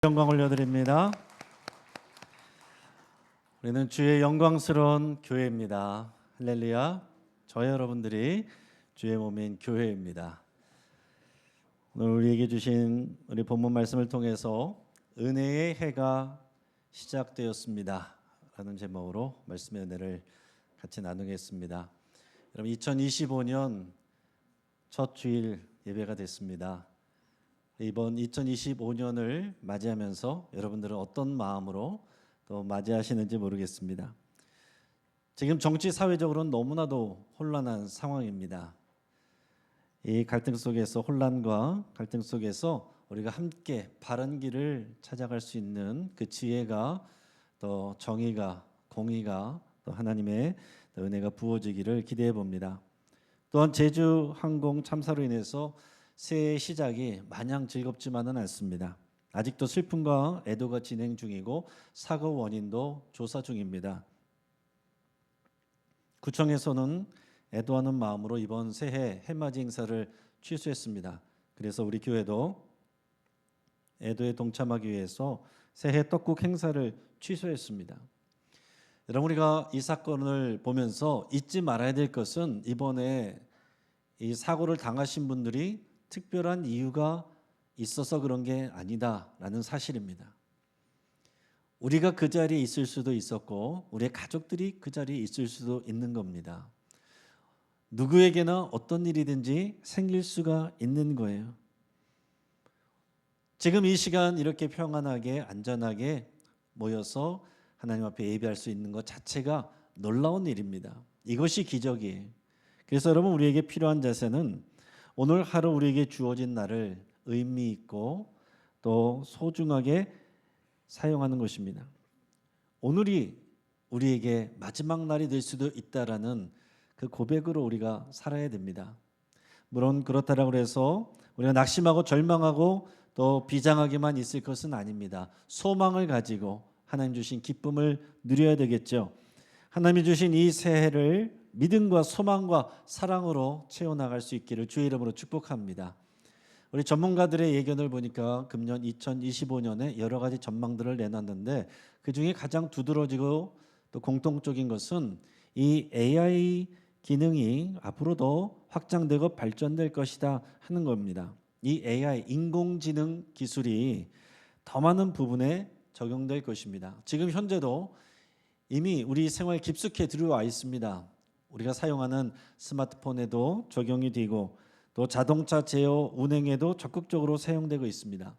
영광 올려드립니다. 우리는 주의 영광스러운 교회입니다. 할렐루야. 저 여러분들이 주의 몸인 교회입니다. 오늘 우리에게 주신 우리 본문 말씀을 통해서 은혜의 해가 시작되었습니다 라는 제목으로 말씀의 은혜를 같이 나누겠습니다. 여러분, 2025년 첫 주일 예배가 됐습니다. 이번 2025년을 맞이하면서 여러분들은 어떤 마음으로 또 맞이하시는지 모르겠습니다. 지금 정치 사회적으로는 너무나도 혼란한 상황입니다. 이 갈등 속에서, 혼란과 갈등 속에서 우리가 함께 바른 길을 찾아갈 수 있는 그 지혜가, 또 정의가, 공의가, 또 하나님의 은혜가 부어지기를 기대해 봅니다. 또한 제주 항공 참사로 인해서 새해 시작이 마냥 즐겁지만은 않습니다. 아직도 슬픔과 애도가 진행 중이고 사고 원인도 조사 중입니다. 구청에서는 애도하는 마음으로 이번 새해 해맞이 행사를 취소했습니다. 그래서 우리 교회도 애도에 동참하기 위해서 새해 떡국 행사를 취소했습니다. 여러분, 우리가 이 사건을 보면서 잊지 말아야 될 것은 이번에 이 사고를 당하신 분들이 특별한 이유가 있어서 그런 게 아니다라는 사실입니다. 우리가 그 자리에 있을 수도 있었고 우리의 가족들이 그 자리에 있을 수도 있는 겁니다. 누구에게나 어떤 일이든지 생길 수가 있는 거예요. 지금 이 시간 이렇게 평안하게 안전하게 모여서 하나님 앞에 예배할 수 있는 것 자체가 놀라운 일입니다. 이것이 기적이에요. 그래서 여러분, 우리에게 필요한 자세는 오늘 하루 우리에게 주어진 날을 의미 있고 또 소중하게 사용하는 것입니다. 오늘이 우리에게 마지막 날이 될 수도 있다라는 그 고백으로 우리가 살아야 됩니다. 물론 그렇다라고 해서 우리가 낙심하고 절망하고 또 비장하게만 있을 것은 아닙니다. 소망을 가지고 하나님 주신 기쁨을 누려야 되겠죠. 하나님이 주신 이 새해를 믿음과 소망과 사랑으로 채워나갈 수 있기를 주의 이름으로 축복합니다. 우리 전문가들의 예견을 보니까 금년 2025년에 여러 가지 전망들을 내놨는데 그중에 가장 두드러지고 또 공통적인 것은 이 AI 기능이 앞으로도 확장되고 발전될 것이다 하는 겁니다. 이 AI, 인공지능 기술이 더 많은 부분에 적용될 것입니다. 지금 현재도 이미 우리 생활에 깊숙이 들어와 있습니다. 우리가 사용하는 스마트폰에도 적용이 되고 또 자동차 제어 운행에도 적극적으로 사용되고 있습니다.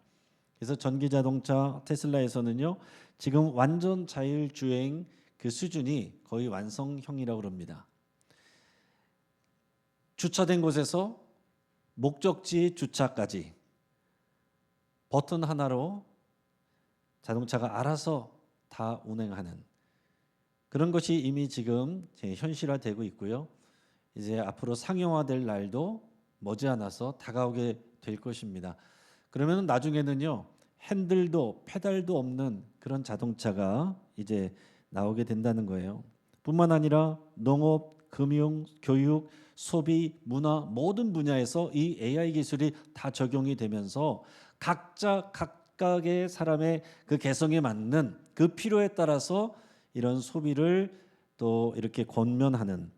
그래서 전기자동차 테슬라에서는요, 지금 완전 자율주행 그 수준이 거의 완성형이라고 합니다. 주차된 곳에서 목적지 주차까지 버튼 하나로 자동차가 알아서 다 운행하는 그런 것이 이미 지금 현실화되고 있고요. 이제 앞으로 상용화될 날도 머지않아서 다가오게 될 것입니다. 그러면 나중에는요, 핸들도 페달도 없는 그런 자동차가 이제 나오게 된다는 거예요. 뿐만 아니라 농업, 금융, 교육, 소비, 문화 모든 분야에서 이 AI 기술이 다 적용이 되면서 각각의 사람의 그 개성에 맞는 그 필요에 따라서 이런 소비를 또 이렇게 권면하는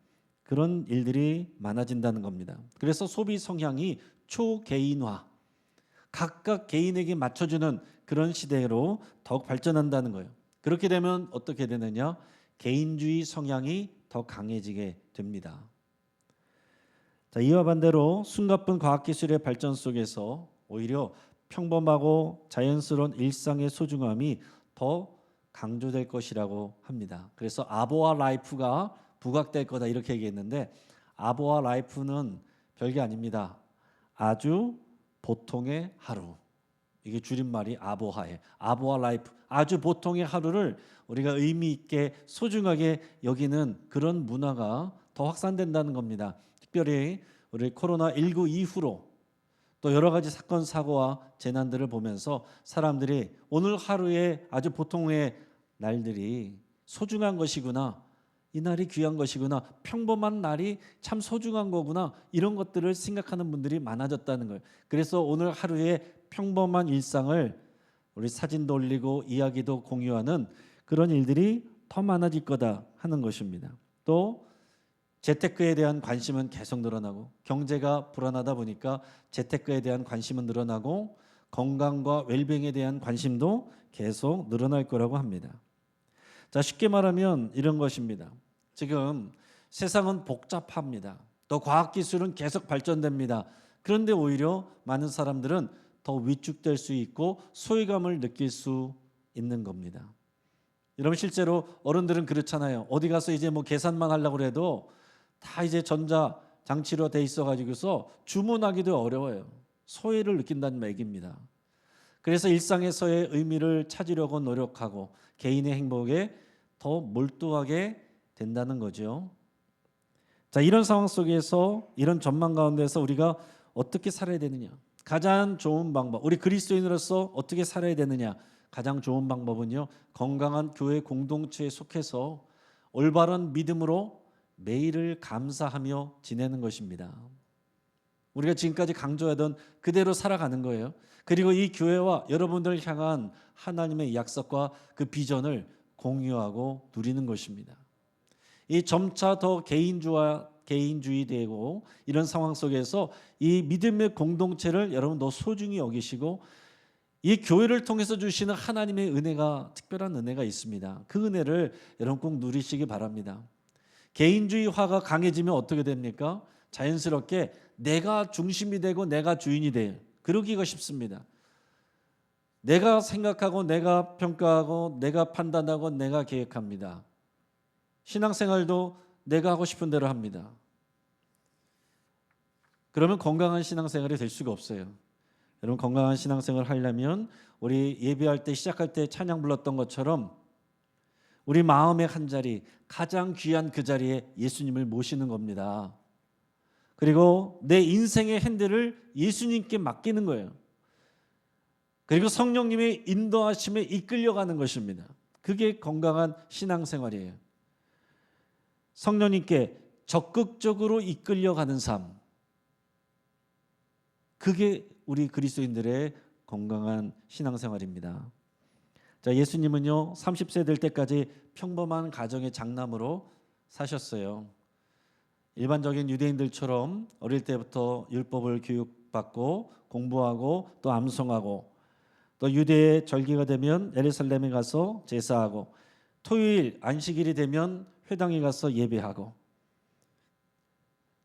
그런 일들이 많아진다는 겁니다. 그래서 소비 성향이 초개인화, 각각 개인에게 맞춰주는 그런 시대로 더욱 발전한다는 거예요. 그렇게 되면 어떻게 되느냐? 개인주의 성향이 더 강해지게 됩니다. 자, 이와 반대로 숨가쁜 과학기술의 발전 속에서 오히려 평범하고 자연스러운 일상의 소중함이 더 강조될 것이라고 합니다. 그래서 아보아 라이프가 부각될 거다 이렇게 얘기했는데, 아보아 라이프는 별게 아닙니다. 아주 보통의 하루. 이게 줄임말이 아보하예요. 아보아 라이프, 아주 보통의 하루를 우리가 의미 있게 소중하게 여기는 그런 문화가 더 확산된다는 겁니다. 특별히 우리 코로나19 이후로 또 여러 가지 사건 사고와 재난들을 보면서 사람들이 오늘 하루에 아주 보통의 날들이 소중한 것이구나, 이 날이 귀한 것이구나, 평범한 날이 참 소중한 거구나, 이런 것들을 생각하는 분들이 많아졌다는 거예요. 그래서 오늘 하루에 평범한 일상을 우리 사진도 올리고 이야기도 공유하는 그런 일들이 더 많아질 거다 하는 것입니다. 또 재테크에 대한 관심은 계속 늘어나고, 경제가 불안하다 보니까 재테크에 대한 관심은 늘어나고, 건강과 웰빙에 대한 관심도 계속 늘어날 거라고 합니다. 자, 쉽게 말하면 이런 것입니다. 지금 세상은 복잡합니다. 또 과학기술은 계속 발전됩니다. 그런데 오히려 많은 사람들은 더 위축될 수 있고 소외감을 느낄 수 있는 겁니다. 여러분, 실제로 어른들은 그렇잖아요. 어디 가서 이제 뭐 계산만 하려고 해도 다 이제 전자 장치로 돼 있어 가지고서 주문하기도 어려워요. 소외를 느낀다는 얘기입니다. 그래서 일상에서의 의미를 찾으려고 노력하고 개인의 행복에 더 몰두하게 된다는 거죠. 자, 이런 상황 속에서, 이런 전망 가운데서 우리가 어떻게 살아야 되느냐? 가장 좋은 방법, 우리 그리스도인으로서 어떻게 살아야 되느냐? 가장 좋은 방법은요, 건강한 교회 공동체에 속해서 올바른 믿음으로 매일을 감사하며 지내는 것입니다. 우리가 지금까지 강조하던 그대로 살아가는 거예요. 그리고 이 교회와 여러분들을 향한 하나님의 약속과 그 비전을 공유하고 누리는 것입니다. 이 점차 더 개인주의 되고 이런 상황 속에서 이 믿음의 공동체를 여러분 더 소중히 여기시고, 이 교회를 통해서 주시는 하나님의 은혜가, 특별한 은혜가 있습니다. 그 은혜를 여러분 꼭 누리시기 바랍니다. 개인주의화가 강해지면 어떻게 됩니까? 자연스럽게 내가 중심이 되고 내가 주인이 돼요. 그러기가 쉽습니다. 내가 생각하고 내가 평가하고 내가 판단하고 내가 계획합니다. 신앙생활도 내가 하고 싶은 대로 합니다. 그러면 건강한 신앙생활이 될 수가 없어요. 여러분, 건강한 신앙생활을 하려면 우리 예배할 때, 시작할 때 찬양 불렀던 것처럼 우리 마음의 한 자리, 가장 귀한 그 자리에 예수님을 모시는 겁니다. 그리고 내 인생의 핸들을 예수님께 맡기는 거예요. 그리고 성령님의 인도하심에 이끌려가는 것입니다. 그게 건강한 신앙생활이에요. 성령님께 적극적으로 이끌려가는 삶, 그게 우리 그리스도인들의 건강한 신앙생활입니다. 자, 예수님은요 30세 될 때까지 평범한 가정의 장남으로 사셨어요. 일반적인 유대인들처럼 어릴 때부터 율법을 교육받고 공부하고 또 암송하고, 또 유대의 절기가 되면 예루살렘에 가서 제사하고, 토요일 안식일이 되면 회당에 가서 예배하고,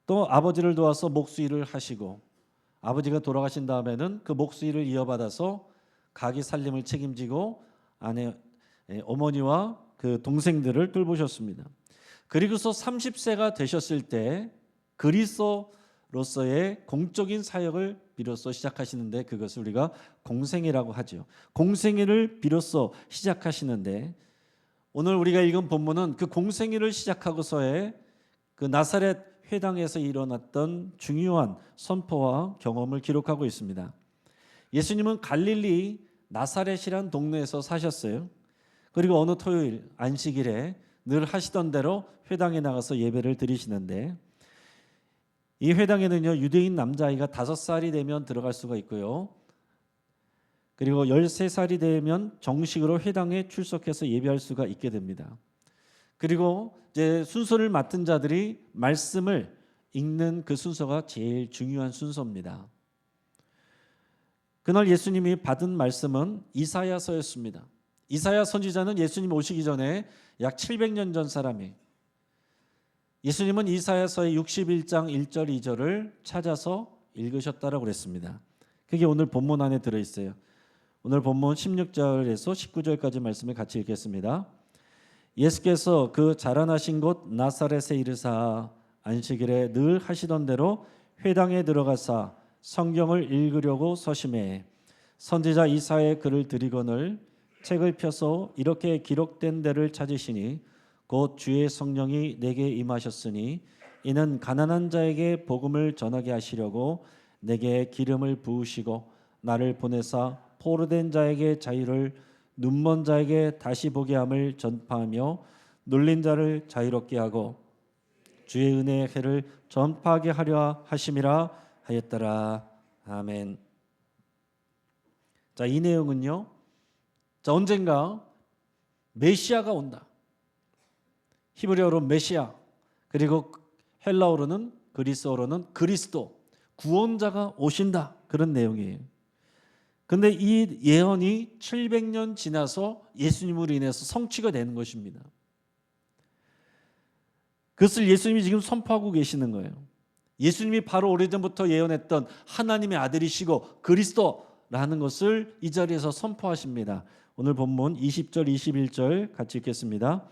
또 아버지를 도와서 목수일을 하시고, 아버지가 돌아가신 다음에는 그 목수일을 이어받아서 가게 살림을 책임지고 아내, 어머니와 그 동생들을 돌보셨습니다. 그리고서 30세가 되셨을 때 그리스도로서의 공적인 사역을 비로소 시작하시는데, 그것을 우리가 공생애라고 하죠. 공생애를 비로소 시작하시는데, 오늘 우리가 읽은 본문은 그 공생애를 시작하고서의 그 나사렛 회당에서 일어났던 중요한 선포와 경험을 기록하고 있습니다. 예수님은 갈릴리 나사렛이란 동네에서 사셨어요. 그리고 어느 토요일 안식일에 늘 하시던 대로 회당에 나가서 예배를 드리시는데, 이 회당에는요 유대인 남자아이가 5살이 되면 들어갈 수가 있고요, 그리고 13살이 되면 정식으로 회당에 출석해서 예배할 수가 있게 됩니다. 그리고 이제 순서를 맡은 자들이 말씀을 읽는 그 순서가 제일 중요한 순서입니다. 그날 예수님이 받은 말씀은 이사야서였습니다. 이사야 선지자는 예수님 오시기 전에 약 700년 전 사람이에요. 예수님은 이사야서의 61장 1절 2절을 찾아서 읽으셨다라고 그랬습니다. 그게 오늘 본문 안에 들어있어요. 오늘 본문 16절에서 19절까지 말씀을 같이 읽겠습니다. 예수께서 그 자라나신 곳 나사렛에 이르사 안식일에 늘 하시던 대로 회당에 들어가사 성경을 읽으려고 서심해 선지자 이사야의 글을 들이거늘 책을 펴서 이렇게 기록된 데를 찾으시니 곧 주의 성령이 내게 임하셨으니 이는 가난한 자에게 복음을 전하게 하시려고 내게 기름을 부으시고 나를 보내사 포로된 자에게 자유를, 눈먼 자에게 다시 보게 함을 전파하며 눌린 자를 자유롭게 하고 주의 은혜의 해를 전파하게 하려 하심이라 하였더라. 아멘. 자, 이 내용은요 자, 언젠가 메시아가 온다. 히브리어로 메시아, 그리고 헬라어로는 그리스어로는 그리스도, 구원자가 오신다. 그런 내용이에요. 근데 이 예언이 700년 지나서 예수님으로 인해서 성취가 되는 것입니다. 그것을 예수님이 지금 선포하고 계시는 거예요. 예수님이 바로 오래전부터 예언했던 하나님의 아들이시고 그리스도라는 것을 이 자리에서 선포하십니다. 오늘 본문 20절 21절 같이 읽겠습니다.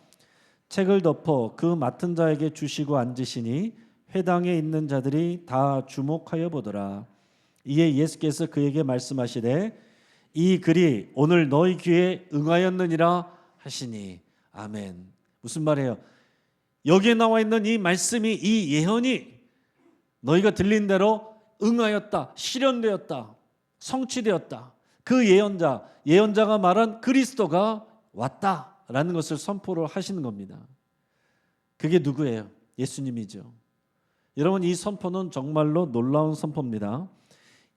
책을 덮어 그 맡은 자에게 주시고 앉으시니 회당에 있는 자들이 다 주목하여 보더라. 이에 예수께서 그에게 말씀하시되 이 글이 오늘 너희 귀에 응하였느니라 하시니. 아멘. 무슨 말이에요? 여기에 나와 있는 이 말씀이, 이 예언이 너희가 들린 대로 응하였다, 실현되었다, 성취되었다. 그 예언자가 말한 그리스도가 왔다라는 것을 선포를 하시는 겁니다. 그게 누구예요? 예수님이죠. 여러분, 이 선포는 정말로 놀라운 선포입니다.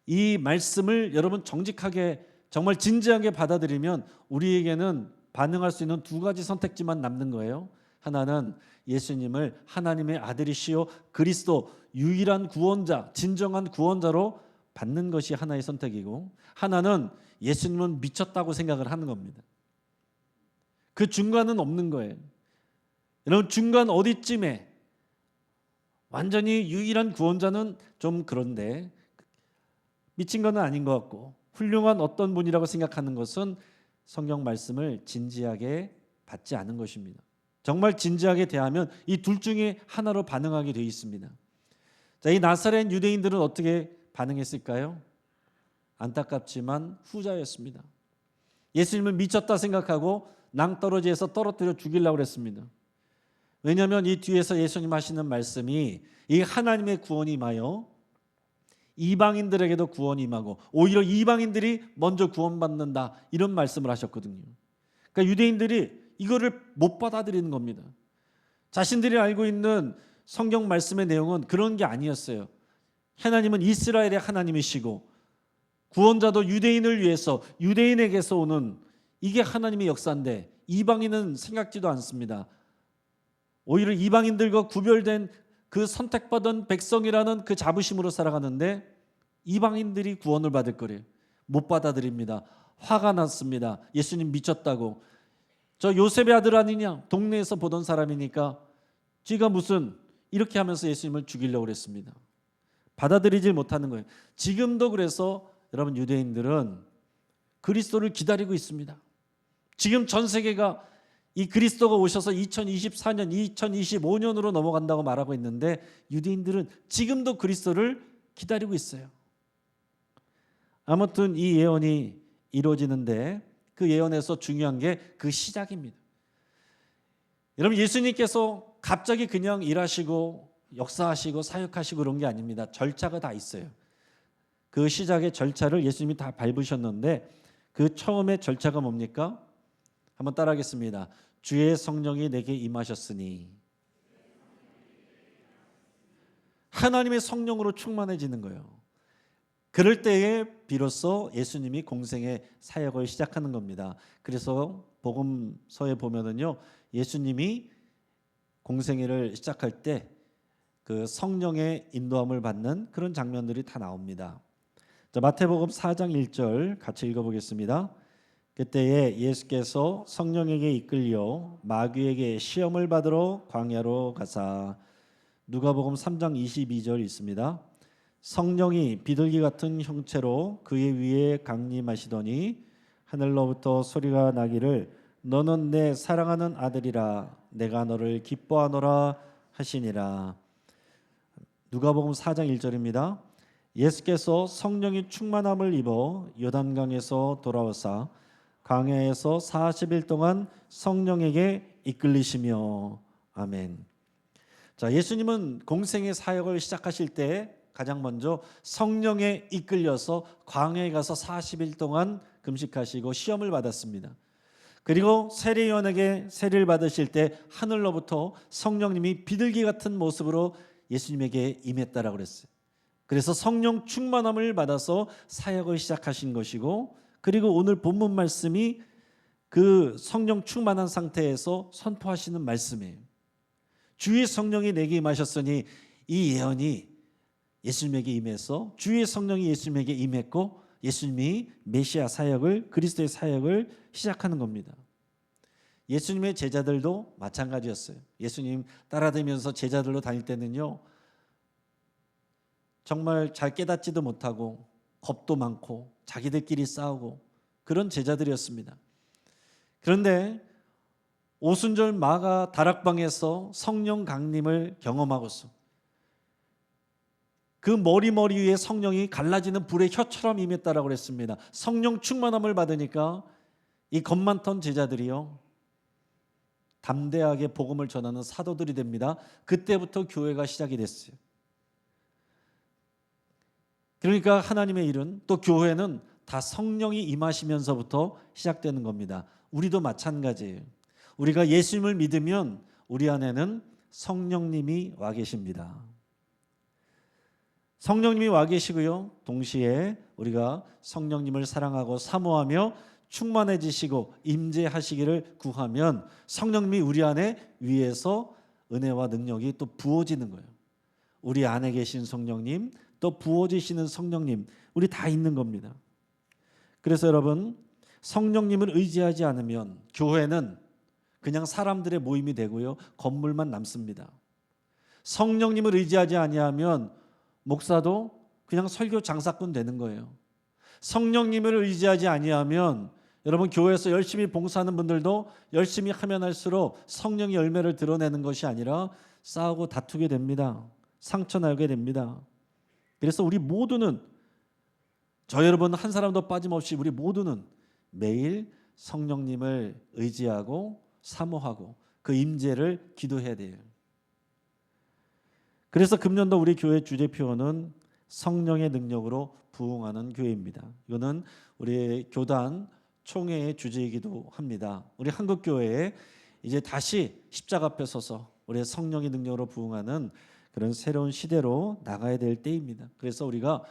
이 말씀을 여러분 정직하게, 정말 진지하게 받아들이면 우리에게는 반응할 수 있는 두 가지 선택지만 남는 거예요. 하나는 예수님을 하나님의 아들이시요 그리스도, 유일한 구원자, 진정한 구원자로 받는 것이 하나의 선택이고, 하나는 예수님은 미쳤다고 생각을 하는 겁니다. 그 중간은 없는 거예요. 여러분, 중간 어디쯤에 완전히 유일한 구원자는 좀 그런데 미친 건 아닌 것 같고, 훌륭한 어떤 분이라고 생각하는 것은 성경 말씀을 진지하게 받지 않은 것입니다. 정말 진지하게 대하면 이 둘 중에 하나로 반응하게 되어 있습니다. 자, 이 나사렛 유대인들은 어떻게 반응했을까요? 안타깝지만 후자였습니다. 예수님은 미쳤다 생각하고 낭떠러지에서 떨어뜨려 죽이려고 했습니다. 왜냐하면 이 뒤에서 예수님 하시는 말씀이 이 하나님의 구원이 임하여 이방인들에게도 구원이 임하고 오히려 이방인들이 먼저 구원받는다, 이런 말씀을 하셨거든요. 그러니까 유대인들이 이거를 못 받아들이는 겁니다. 자신들이 알고 있는 성경 말씀의 내용은 그런 게 아니었어요. 하나님은 이스라엘의 하나님이시고 구원자도 유대인을 위해서 유대인에게서 오는, 이게 하나님의 역사인데 이방인은 생각지도 않습니다. 오히려 이방인들과 구별된 그 선택받은 백성이라는 그 자부심으로 살아가는데 이방인들이 구원을 받을 거래요. 못 받아들입니다. 화가 났습니다. 예수님 미쳤다고. 저 요셉의 아들 아니냐? 동네에서 보던 사람이니까 쥐가 무슨, 이렇게 하면서 예수님을 죽이려고 그랬습니다. 받아들이질 못하는 거예요. 지금도 그래서 여러분, 유대인들은 그리스도를 기다리고 있습니다. 지금 전 세계가 이 그리스도가 오셔서 2024년, 2025년으로 넘어간다고 말하고 있는데 유대인들은 지금도 그리스도를 기다리고 있어요. 아무튼 이 예언이 이루어지는데 그 예언에서 중요한 게 그 시작입니다. 여러분, 예수님께서 갑자기 그냥 일하시고 역사하시고 사역하시고 그런 게 아닙니다. 절차가 다 있어요. 그 시작의 절차를 예수님이 다 밟으셨는데 그 처음의 절차가 뭡니까? 한번 따라하겠습니다. 주의 성령이 내게 임하셨으니. 하나님의 성령으로 충만해지는 거예요. 그럴 때에 비로소 예수님이 공생의 사역을 시작하는 겁니다. 그래서 복음서에 보면은요, 예수님이 공생애를 시작할 때 그 성령의 인도함을 받는 그런 장면들이 다 나옵니다. 자, 마태복음 4장 1절 같이 읽어보겠습니다. 그때에 예수께서 성령에게 이끌려 마귀에게 시험을 받으러 광야로 가사. 누가복음 3장 22절 있습니다. 성령이 비둘기 같은 형체로 그의 위에 강림하시더니 하늘로부터 소리가 나기를 너는 내 사랑하는 아들이라 내가 너를 기뻐하노라 하시니라. 누가복음 4장 1절입니다. 예수께서 성령이 충만함을 입어 요단강에서 돌아오사 광야에서 40일 동안 성령에게 이끌리시며. 아멘. 자, 예수님은 공생의 사역을 시작하실 때 가장 먼저 성령에 이끌려서 광야에 가서 40일 동안 금식하시고 시험을 받았습니다. 그리고 세례요한에게 세례를 받으실 때 하늘로부터 성령님이 비둘기 같은 모습으로 예수님에게 임했다라고 그랬어요. 그래서 성령 충만함을 받아서 사역을 시작하신 것이고, 그리고 오늘 본문 말씀이 그 성령 충만한 상태에서 선포하시는 말씀이에요. 주의 성령이 내게 임하셨으니 이 예언이 예수님에게 임해서 주의 성령이 예수님에게 임했고 예수님이 메시아 사역을 그리스도의 사역을 시작하는 겁니다. 예수님의 제자들도 마찬가지였어요. 예수님 따라다니면서 제자들로 다닐 때는요, 정말 잘 깨닫지도 못하고 겁도 많고 자기들끼리 싸우고 그런 제자들이었습니다. 그런데 오순절 마가 다락방에서 성령 강림을 경험하고서 그 머리 위에 성령이 갈라지는 불의 혀처럼 임했다라고 그랬습니다. 성령 충만함을 받으니까 이 겁 많던 제자들이요, 담대하게 복음을 전하는 사도들이 됩니다. 그때부터 교회가 시작이 됐어요. 그러니까 하나님의 일은, 또 교회는 다 성령이 임하시면서부터 시작되는 겁니다. 우리도 마찬가지예요. 우리가 예수님을 믿으면 우리 안에는 성령님이 와 계십니다. 성령님이 와 계시고요, 동시에 우리가 성령님을 사랑하고 사모하며 충만해지시고 임재하시기를 구하면 성령님이 우리 안에 위에서 은혜와 능력이 또 부어지는 거예요. 우리 안에 계신 성령님, 또 부어지시는 성령님, 우리 다 있는 겁니다. 그래서 여러분, 성령님을 의지하지 않으면 교회는 그냥 사람들의 모임이 되고요, 건물만 남습니다. 성령님을 의지하지 아니하면 목사도 그냥 설교 장사꾼 되는 거예요. 성령님을 의지하지 아니하면 여러분, 교회에서 열심히 봉사하는 분들도 열심히 하면 할수록 성령의 열매를 드러내는 것이 아니라 싸우고 다투게 됩니다. 상처나게 됩니다. 그래서 우리 모두는, 저 여러분 한 사람도 빠짐없이 우리 모두는 매일 성령님을 의지하고 사모하고 그 임재를 기도해야 돼요. 그래서 금년도 우리 교회 주제 표어는 성령의 능력으로 부흥하는 교회입니다. 이거는 우리 교단 총회의 주제이기도 합니다. 우리 한국교회에 이제 다시 십자가 앞에 서서 우리의 성령의 능력으로 부흥하는 그런 새로운 시대로 나가야 될 때입니다. 그래서 우리가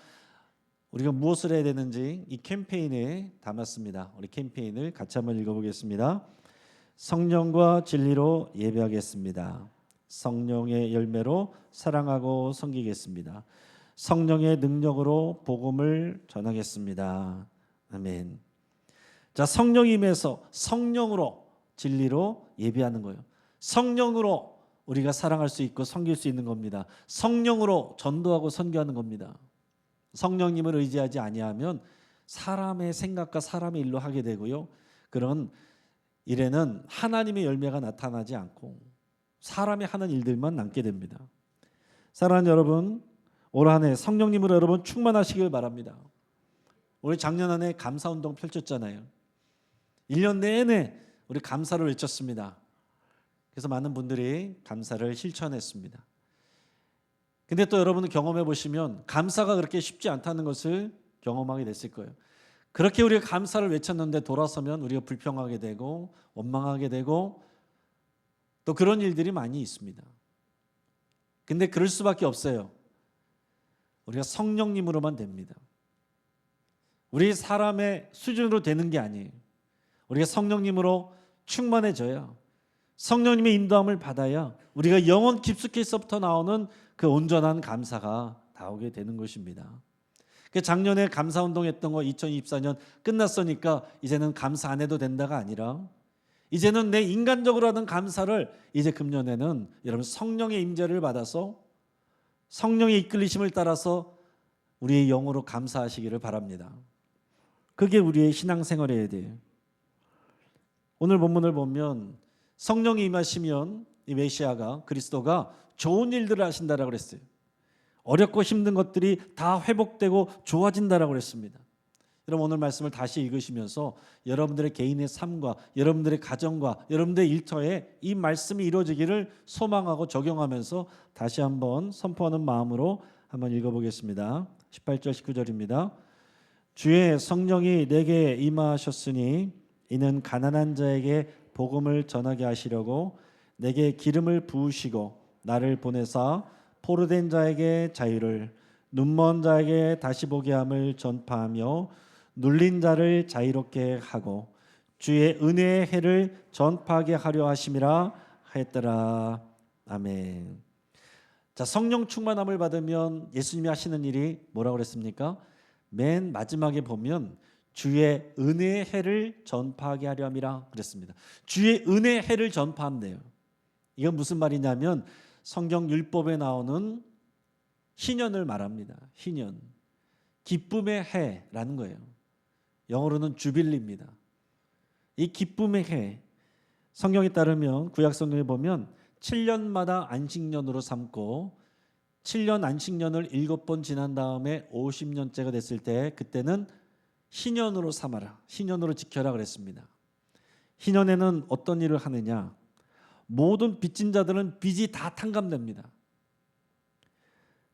무엇을 해야 되는지 이 캠페인에 담았습니다. 우리 캠페인을 같이 한번 읽어보겠습니다. 성령과 진리로 예배하겠습니다. 성령의 열매로 사랑하고 섬기겠습니다. 성령의 능력으로 복음을 전하겠습니다. 아멘. 자, 성령이 임해서 성령으로 진리로 예배하는 거예요. 성령으로 우리가 사랑할 수 있고 섬길 수 있는 겁니다. 성령으로 전도하고 선교하는 겁니다. 성령님을 의지하지 아니하면 사람의 생각과 사람의 일로 하게 되고요, 그런 일에는 하나님의 열매가 나타나지 않고 사람이 하는 일들만 남게 됩니다. 사랑하는 여러분, 올 한 해 성령님으로 여러분 충만하시길 바랍니다. 우리 작년 한 해 감사운동 펼쳤잖아요. 1년 내내 우리 감사를 외쳤습니다. 그래서 많은 분들이 감사를 실천했습니다. 근데 또 여러분은 경험해 보시면 감사가 그렇게 쉽지 않다는 것을 경험하게 됐을 거예요. 그렇게 우리가 감사를 외쳤는데 돌아서면 우리가 불평하게 되고 원망하게 되고 또 그런 일들이 많이 있습니다. 근데 그럴 수밖에 없어요. 우리가 성령님으로만 됩니다. 우리 사람의 수준으로 되는 게 아니에요. 우리가 성령님으로 충만해져야, 성령님의 인도함을 받아야 우리가 영혼 깊숙이서부터 나오는 그 온전한 감사가 나오게 되는 것입니다. 작년에 감사운동했던 거 2024년 끝났으니까 이제는 감사 안 해도 된다가 아니라 이제는 내 인간적으로 하는 감사를 이제 금년에는 여러분 성령의 임재를 받아서 성령의 이끌리심을 따라서 우리의 영으로 감사하시기를 바랍니다. 그게 우리의 신앙생활이어야 돼요. 오늘 본문을 보면 성령이 임하시면 이 메시아가, 그리스도가 좋은 일들을 하신다라고 그랬어요. 어렵고 힘든 것들이 다 회복되고 좋아진다라고 그랬습니다. 여러분 오늘 말씀을 다시 읽으시면서 여러분들의 개인의 삶과 여러분들의 가정과 여러분들의 일터에 이 말씀이 이루어지기를 소망하고 적용하면서 다시 한번 선포하는 마음으로 한번 읽어보겠습니다. 18절 19절입니다. 주의 성령이 내게 임하셨으니 이는 가난한 자에게 복음을 전하게 하시려고 내게 기름을 부으시고 나를 보내사 포로된 자에게 자유를, 눈먼 자에게 다시 보게 함을 전파하며 눌린 자를 자유롭게 하고 주의 은혜의 해를 전파하게 하려 하심이라 하였더라. 아멘. 자, 성령 충만함을 받으면 예수님이 하시는 일이 뭐라고 그랬습니까? 맨 마지막에 보면 주의 은혜의 해를 전파하게 하려 함이라 그랬습니다. 주의 은혜의 해를 전파한대요. 이건 무슨 말이냐면 성경 율법에 나오는 희년을 말합니다. 희년. 기쁨의 해라는 거예요. 영어로는 주빌리입니다. 이 기쁨의 해, 성경에 따르면 구약 성경에 보면 7년마다 안식년으로 삼고 7년 안식년을 7번 지난 다음에 50년째가 됐을 때 그때는 희년으로 삼아라, 희년으로 지켜라 그랬습니다. 희년에는 어떤 일을 하느냐? 모든 빚진 자들은 빚이 다 탕감됩니다.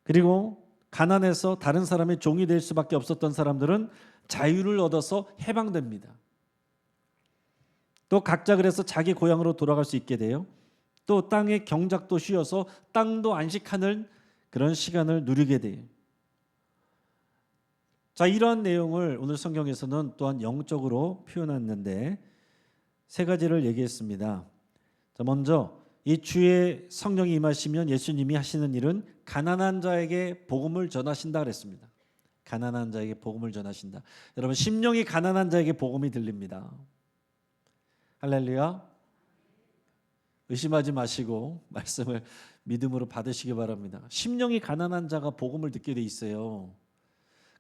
그리고 가난해서 다른 사람의 종이 될 수밖에 없었던 사람들은 자유를 얻어서 해방됩니다. 또 각자 그래서 자기 고향으로 돌아갈 수 있게 돼요. 또 땅의 경작도 쉬어서 땅도 안식하는 그런 시간을 누리게 돼요. 자, 이러한 내용을 오늘 성경에서는 또한 영적으로 표현했는데 세 가지를 얘기했습니다. 자, 먼저 이 주의 성령이 임하시면 예수님이 하시는 일은 가난한 자에게 복음을 전하신다 그랬습니다. 가난한 자에게 복음을 전하신다. 여러분, 심령이 가난한 자에게 복음이 들립니다. 할렐루야. 의심하지 마시고 말씀을 믿음으로 받으시기 바랍니다. 심령이 가난한 자가 복음을 듣게 돼 있어요.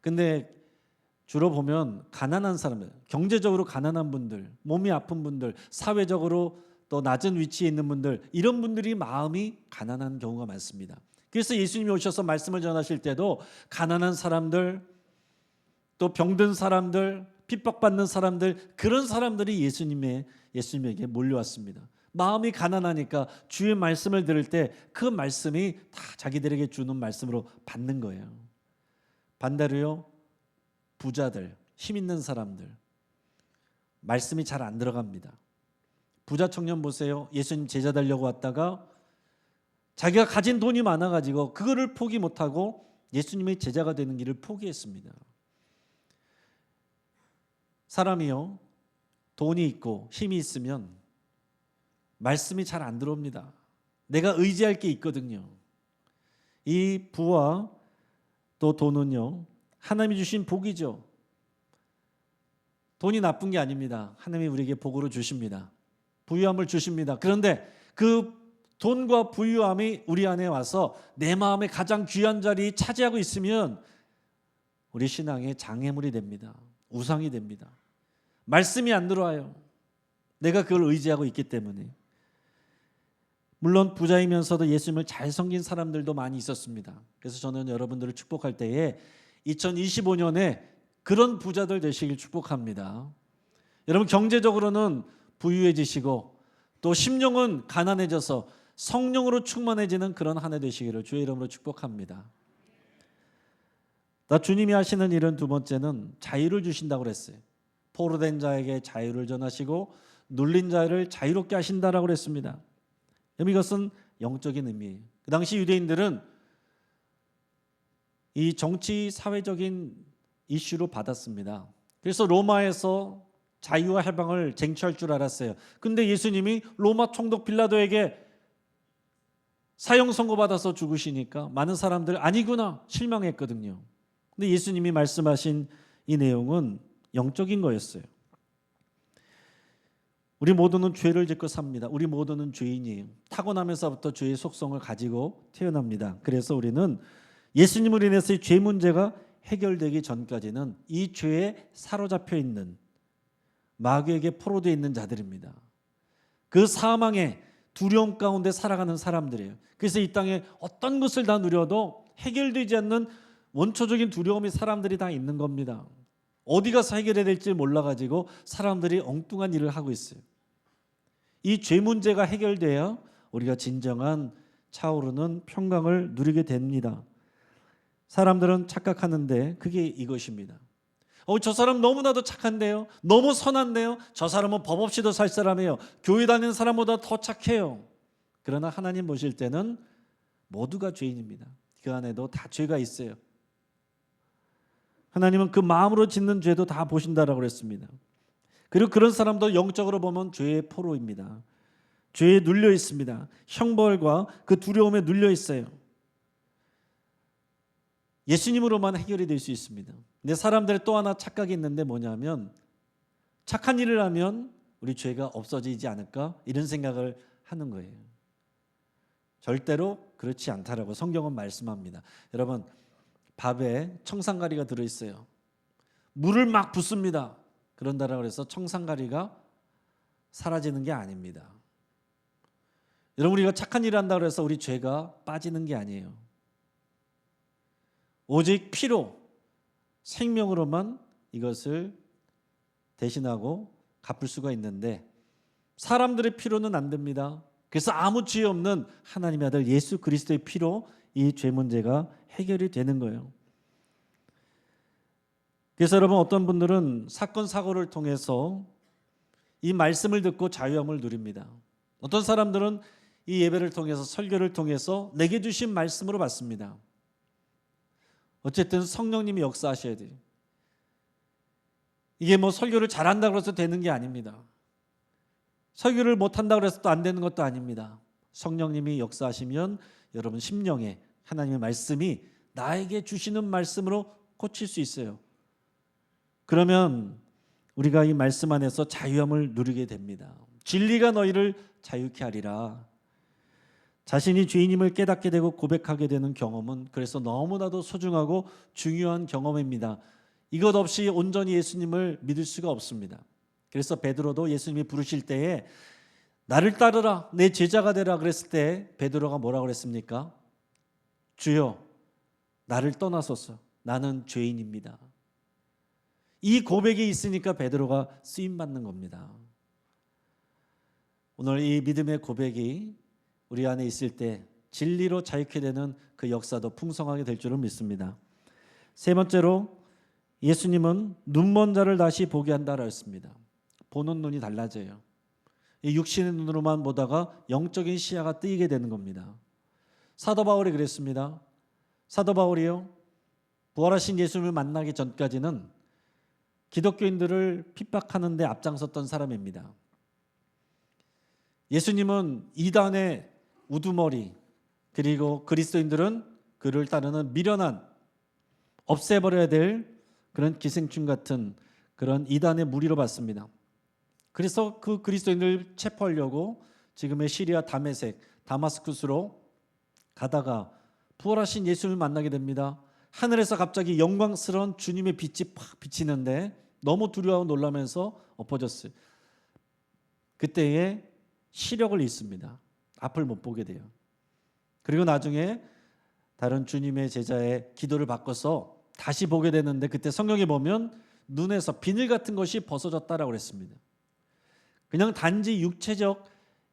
근데 주로 보면 가난한 사람들, 경제적으로 가난한 분들, 몸이 아픈 분들, 사회적으로 또 낮은 위치에 있는 분들, 이런 분들이 마음이 가난한 경우가 많습니다. 그래서 예수님이 오셔서 말씀을 전하실 때도 가난한 사람들, 또 병든 사람들, 핍박받는 사람들, 그런 사람들이 예수님에게 몰려왔습니다. 마음이 가난하니까 주의 말씀을 들을 때 그 말씀이 다 자기들에게 주는 말씀으로 받는 거예요. 반대로요, 부자들, 힘 있는 사람들, 말씀이 잘 안 들어갑니다. 부자 청년 보세요. 예수님 제자 되려고 왔다가 자기가 가진 돈이 많아가지고 그거를 포기 못하고 예수님의 제자가 되는 길을 포기했습니다. 사람이요, 돈이 있고 힘이 있으면 말씀이 잘 안 들어옵니다. 내가 의지할 게 있거든요. 이 부와 또 돈은요, 하나님이 주신 복이죠. 돈이 나쁜 게 아닙니다. 하나님이 우리에게 복으로 주십니다. 부유함을 주십니다. 그런데 그 돈과 부유함이 우리 안에 와서 내 마음에 가장 귀한 자리 차지하고 있으면 우리 신앙의 장애물이 됩니다. 우상이 됩니다. 말씀이 안 들어와요. 내가 그걸 의지하고 있기 때문에. 물론 부자이면서도 예수님을 잘 섬긴 사람들도 많이 있었습니다. 그래서 저는 여러분들을 축복할 때에 2025년에 그런 부자들 되시길 축복합니다. 여러분, 경제적으로는 부유해지시고 또 심령은 가난해져서 성령으로 충만해지는 그런 한 해 되시기를 주의 이름으로 축복합니다. 주님이 하시는 일은 두 번째는 자유를 주신다고 그랬어요. 포로된 자에게 자유를 전하시고 눌린 자를 자유롭게 하신다라고 그랬습니다. 이것은 영적인 의미예요. 그 당시 유대인들은 이 정치 사회적인 이슈로 받았습니다. 그래서 로마에서 자유와 해방을 쟁취할 줄 알았어요. 근데 예수님이 로마 총독 빌라도에게 사형 선고받아서 죽으시니까 많은 사람들 아니구나 실망했거든요. 근데 예수님이 말씀하신 이 내용은 영적인 거였어요. 우리 모두는 죄를 짓고 삽니다. 우리 모두는 죄인이에요. 타고나면서부터 죄의 속성을 가지고 태어납니다. 그래서 우리는 예수님으로 인해서 이 죄 문제가 해결되기 전까지는 이 죄에 사로잡혀 있는, 마귀에게 포로되어 있는 자들입니다. 그 사망의 두려움 가운데 살아가는 사람들이에요. 그래서 이 땅에 어떤 것을 다 누려도 해결되지 않는 원초적인 두려움이 사람들이 다 있는 겁니다. 어디 가서 해결해야 될지 몰라가지고 사람들이 엉뚱한 일을 하고 있어요. 이 죄 문제가 해결돼야 우리가 진정한 차오르는 평강을 누리게 됩니다. 사람들은 착각하는데 그게 이것입니다. 저 사람 너무나도 착한데요, 너무 선한데요, 저 사람은 법 없이도 살 사람이에요, 교회 다니는 사람보다 더 착해요. 그러나 하나님 보실 때는 모두가 죄인입니다. 그 안에도 다 죄가 있어요. 하나님은 그 마음으로 짓는 죄도 다 보신다라고 그랬습니다. 그리고 그런 사람도 영적으로 보면 죄의 포로입니다. 죄에 눌려 있습니다. 형벌과 그 두려움에 눌려 있어요. 예수님으로만 해결이 될 수 있습니다. 근데 사람들의 또 하나 착각이 있는데 뭐냐면 착한 일을 하면 우리 죄가 없어지지 않을까 이런 생각을 하는 거예요. 절대로 그렇지 않다라고 성경은 말씀합니다. 여러분, 밥에 청산가리가 들어있어요. 물을 막 붓습니다. 그런다라고 해서 청산가리가 사라지는 게 아닙니다. 여러분, 우리가 착한 일을 한다고 해서 우리 죄가 빠지는 게 아니에요. 오직 피로, 생명으로만 이것을 대신하고 갚을 수가 있는데 사람들의 피로는 안 됩니다. 그래서 아무 죄 없는 하나님의 아들 예수 그리스도의 피로 이 죄 문제가 해결이 되는 거예요. 그래서 여러분, 어떤 분들은 사건 사고를 통해서 이 말씀을 듣고 자유함을 누립니다. 어떤 사람들은 이 예배를 통해서 설교를 통해서 내게 주신 말씀으로 받습니다. 어쨌든 성령님이 역사하셔야 돼요. 이게 뭐 설교를 잘한다고 해서 되는 게 아닙니다. 설교를 못한다고 해서 또 안 되는 것도 아닙니다. 성령님이 역사하시면 여러분 심령에 하나님의 말씀이 나에게 주시는 말씀으로 꽂힐 수 있어요. 그러면 우리가 이 말씀 안에서 자유함을 누리게 됩니다. 진리가 너희를 자유케 하리라. 자신이 죄인임을 깨닫게 되고 고백하게 되는 경험은 그래서 너무나도 소중하고 중요한 경험입니다. 이것 없이 온전히 예수님을 믿을 수가 없습니다. 그래서 베드로도 예수님이 부르실 때에 나를 따르라, 내 제자가 되라 그랬을 때 베드로가 뭐라고 그랬습니까? 주여, 나를 떠나소서, 나는 죄인입니다. 이 고백이 있으니까 베드로가 쓰임 받는 겁니다. 오늘 이 믿음의 고백이 우리 안에 있을 때 진리로 자유케 되는 그 역사도 풍성하게 될 줄을 믿습니다. 세 번째로 예수님은 눈먼 자를 다시 보게 한다라 했습니다. 보는 눈이 달라져요. 이 육신의 눈으로만 보다가 영적인 시야가 뜨이게 되는 겁니다. 사도 바울이 그랬습니다. 사도 바울이요, 부활하신 예수님을 만나기 전까지는 기독교인들을 핍박하는 데 앞장섰던 사람입니다. 예수님은 이단의 우두머리, 그리고 그리스도인들은 그를 따르는 미련한, 없애버려야 될 그런 기생충 같은 그런 이단의 무리로 봤습니다. 그래서 그 그리스도인들을 체포하려고 지금의 시리아 다메섹, 다마스쿠스로 가다가 부활하신 예수님을 만나게 됩니다. 하늘에서 갑자기 영광스러운 주님의 빛이 팍 비치는데 너무 두려워하고 놀라면서 엎어졌어요. 그때에 시력을 잃습니다. 앞을 못 보게 돼요. 그리고 나중에 다른 주님의 제자의 기도를 바꿔서 다시 보게 되는데 그때 성경에 보면 눈에서 비늘 같은 것이 벗어졌다라고 그랬습니다. 그냥 단지 육체적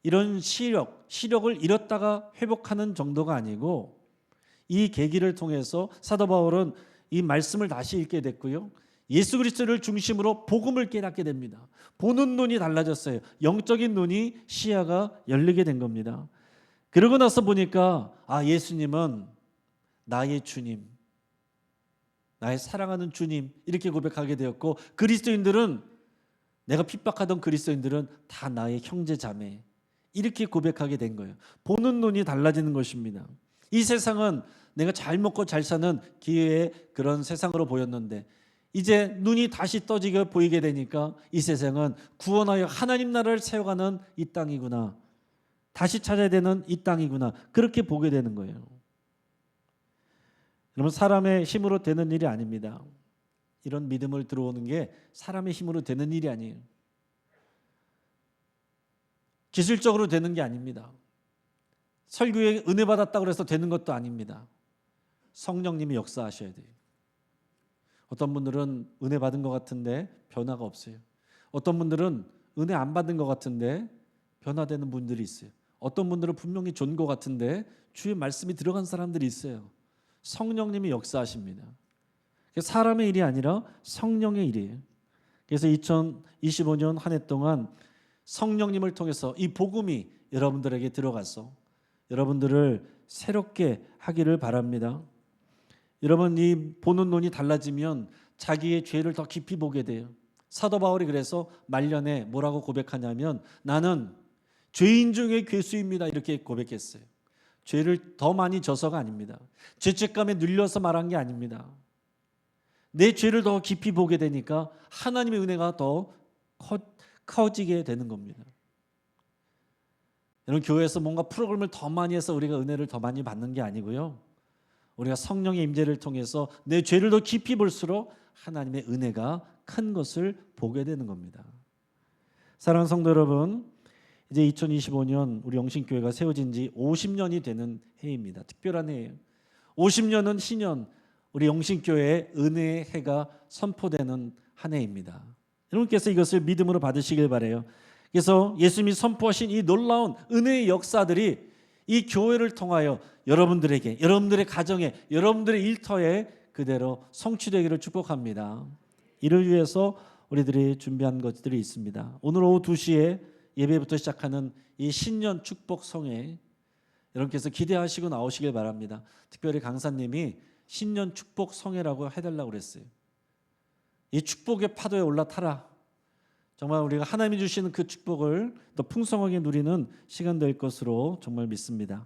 이런 시력을 잃었다가 회복하는 정도가 아니고 이 계기를 통해서 사도 바울은 이 말씀을 다시 읽게 됐고요. 예수 그리스도를 중심으로 복음을 깨닫게 됩니다. 보는 눈이 달라졌어요. 영적인 눈이 시야가 열리게 된 겁니다. 그러고 나서 보니까 예수님은 나의 주님, 나의 사랑하는 주님 이렇게 고백하게 되었고 그리스도인들은 내가 핍박하던 그리스도인들은 다 나의 형제 자매 이렇게 고백하게 된 거예요. 보는 눈이 달라지는 것입니다. 이 세상은 내가 잘 먹고 잘 사는 기회의 그런 세상으로 보였는데 이제 눈이 다시 떠지게 보이게 되니까 이 세상은 구원하여 하나님 나라를 세워가는 이 땅이구나. 다시 찾아야 되는 이 땅이구나. 그렇게 보게 되는 거예요. 여러분, 사람의 힘으로 되는 일이 아닙니다. 이런 믿음을 들어오는 게 사람의 힘으로 되는 일이 아니에요. 기술적으로 되는 게 아닙니다. 설교에 은혜 받았다고 해서 되는 것도 아닙니다. 성령님이 역사하셔야 돼요. 어떤 분들은 은혜 받은 것 같은데 변화가 없어요. 어떤 분들은 은혜 안 받은 것 같은데 변화되는 분들이 있어요. 어떤 분들은 분명히 좋은 것 같은데 주의 말씀이 들어간 사람들이 있어요. 성령님이 역사하십니다. 사람의 일이 아니라 성령의 일이에요. 그래서 2025년 한 해 동안 성령님을 통해서 이 복음이 여러분들에게 들어가서 여러분들을 새롭게 하기를 바랍니다. 여러분, 이 보는 눈이 달라지면 자기의 죄를 더 깊이 보게 돼요. 사도 바울이 그래서 말년에 뭐라고 고백하냐면 나는 죄인 중에 괴수입니다 이렇게 고백했어요. 죄를 더 많이 져서가 아닙니다. 죄책감에 눌려서 말한 게 아닙니다. 내 죄를 더 깊이 보게 되니까 하나님의 은혜가 더 커지게 되는 겁니다. 여러분, 교회에서 뭔가 프로그램을 더 많이 해서 우리가 은혜를 더 많이 받는 게 아니고요. 우리가 성령의 임재를 통해서 내 죄를 더 깊이 볼수록 하나님의 은혜가 큰 것을 보게 되는 겁니다. 사랑하는 성도 여러분, 이제 2025년 우리 영신교회가 세워진 지 50년이 되는 해입니다. 특별한 해예요. 50년은 신년, 우리 영신교회의 은혜의 해가 선포되는 한 해입니다. 여러분께서 이것을 믿음으로 받으시길 바라요. 그래서 예수님이 선포하신 이 놀라운 은혜의 역사들이 이 교회를 통하여 여러분들에게, 여러분들의 가정에, 여러분들의 일터에 그대로 성취되기를 축복합니다. 이를 위해서 우리들이 준비한 것들이 있습니다. 오늘 오후 2시에 예배부터 시작하는 이 신년 축복 성회, 여러분께서 기대하시고 나오시길 바랍니다. 특별히 강사님이 신년 축복 성회라고 해달라고 그랬어요. 이 축복의 파도에 올라타라. 정말 우리가 하나님이 주시는 그 축복을 더 풍성하게 누리는 시간 될 것으로 정말 믿습니다.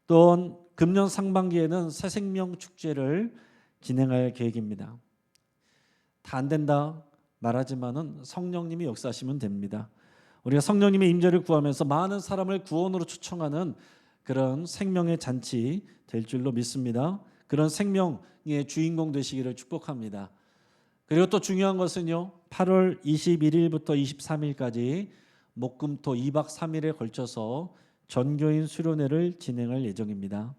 또한 금년 상반기에는 새생명 축제를 진행할 계획입니다. 다 안 된다 말하지만은 성령님이 역사하시면 됩니다. 우리가 성령님의 임재를 구하면서 많은 사람을 구원으로 초청하는 그런 생명의 잔치 될 줄로 믿습니다. 그런 생명의 주인공 되시기를 축복합니다. 그리고 또 중요한 것은요, 8월 21일부터 23일까지 목금토 2박 3일에 걸쳐서 전교인 수련회를 진행할 예정입니다.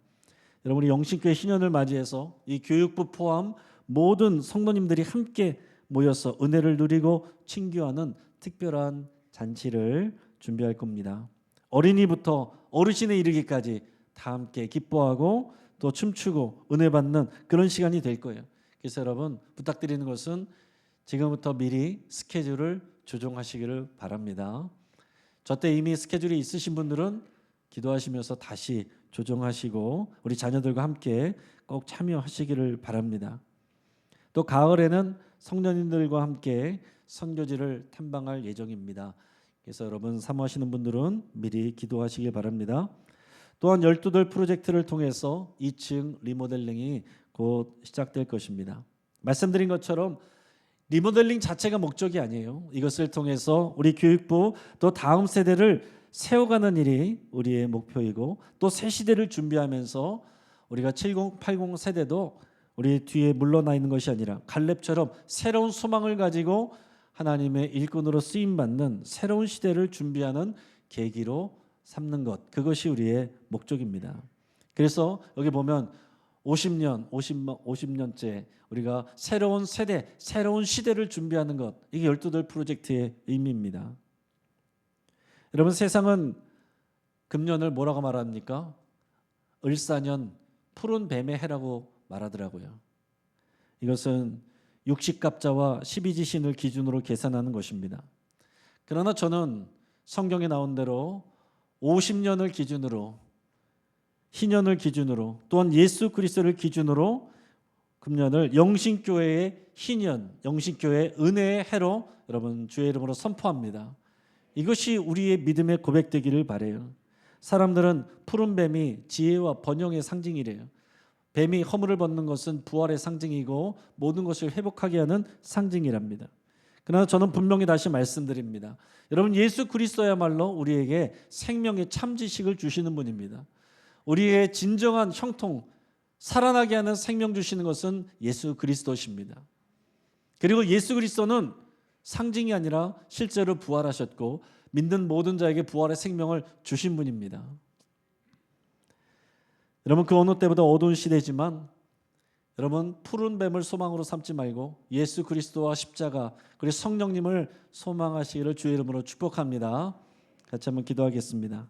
여러분, 우리 영신교회 신년을 맞이해서 이 교육부 포함 모든 성도님들이 함께 모여서 은혜를 누리고 친교하는 특별한 잔치를 준비할 겁니다. 어린이부터 어르신에 이르기까지 다 함께 기뻐하고 또 춤추고 은혜 받는 그런 시간이 될 거예요. 그래서 여러분, 부탁드리는 것은 지금부터 미리 스케줄을 조정하시기를 바랍니다. 저때 이미 스케줄이 있으신 분들은 기도하시면서 다시 조정하시고 우리 자녀들과 함께 꼭 참여하시기를 바랍니다. 또 가을에는 성년님들과 함께 선교지를 탐방할 예정입니다. 그래서 여러분, 사모하시는 분들은 미리 기도하시길 바랍니다. 또한 12돌 프로젝트를 통해서 2층 리모델링이 곧 시작될 것입니다. 말씀드린 것처럼 리모델링 자체가 목적이 아니에요. 이것을 통해서 우리 교육부 또 다음 세대를 세워가는 일이 우리의 목표이고 또 새 시대를 준비하면서 우리가 70, 80 세대도 우리 뒤에 물러나 있는 것이 아니라 갈렙처럼 새로운 소망을 가지고 하나님의 일꾼으로 쓰임받는 새로운 시대를 준비하는 계기로 삼는 것, 그것이 우리의 목적입니다. 그래서 여기 보면 50년째 우리가 새로운 세대, 새로운 시대를 준비하는 것, 이게 12돌 프로젝트의 의미입니다. 여러분, 세상은 금년을 뭐라고 말합니까? 을사년 푸른 뱀의 해라고 말하더라고요. 이것은 육식갑자와 12지신을 기준으로 계산하는 것입니다. 그러나 저는 성경에 나온 대로 50년을 기준으로, 희년을 기준으로, 또한 예수 그리스도를 기준으로 금년을 영신교회의 희년, 영신교회의 은혜의 해로 여러분 주의 이름으로 선포합니다. 이것이 우리의 믿음의 고백되기를 바라요. 사람들은 푸른 뱀이 지혜와 번영의 상징이래요. 뱀이 허물을 벗는 것은 부활의 상징이고 모든 것을 회복하게 하는 상징이랍니다. 그러나 저는 분명히 다시 말씀드립니다. 여러분, 예수 그리스도야말로 우리에게 생명의 참 지식을 주시는 분입니다. 우리의 진정한 형통, 살아나게 하는 생명 주시는 것은 예수 그리스도십니다. 그리고 예수 그리스도는 상징이 아니라 실제로 부활하셨고 믿는 모든 자에게 부활의 생명을 주신 분입니다. 여러분, 그 어느 때보다 어두운 시대지만 여러분, 푸른 뱀을 소망으로 삼지 말고 예수 그리스도와 십자가 그리고 성령님을 소망하시기를 주의 이름으로 축복합니다. 같이 한번 기도하겠습니다.